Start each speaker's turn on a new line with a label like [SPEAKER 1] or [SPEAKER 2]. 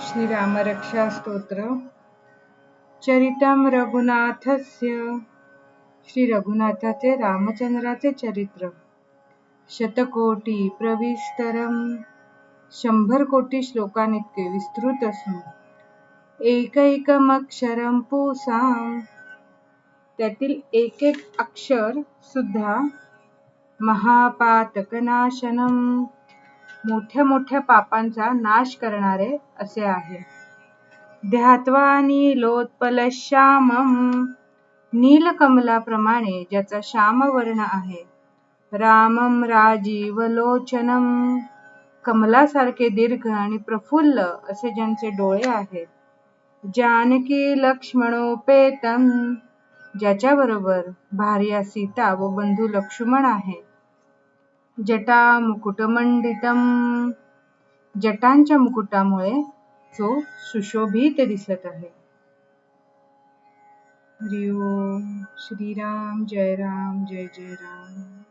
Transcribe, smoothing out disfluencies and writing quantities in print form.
[SPEAKER 1] श्रीरामरक्षा स्तोत्र चरितम रघुनाथस्य श्री रघुनाथाचे रामचंद्राचे चरित्र शतकोटी प्रविस्तरम 100 कोटी श्लोकांइतके विस्तृत असून एकैकमक्षरम पुंसाम त्यातील एक एक अक्षर सुद्धा महापातकनाशनम मोठ्या मोठ्या पापांचा नाश करणारे असे आहे. ध्यात्वा नीलोत्पलश्यामम नीलकमलाप्रमाणे ज्याचा श्यामवर्ण आहे. रामम राजीवलोचनम कमलासारखे दीर्घ आणि प्रफुल्ल असे ज्यांचे डोळे आहेत. जानकी लक्ष्मणोपेतम ज्याच्याबरोबर भार्या सीता व बंधू लक्ष्मण आहे. जटा मुकुटमंडितम जटांच्या मुकुटामुळे जो सुशोभित दिसत आहे. हरि ओम श्रीराम जय राम जय जय राम.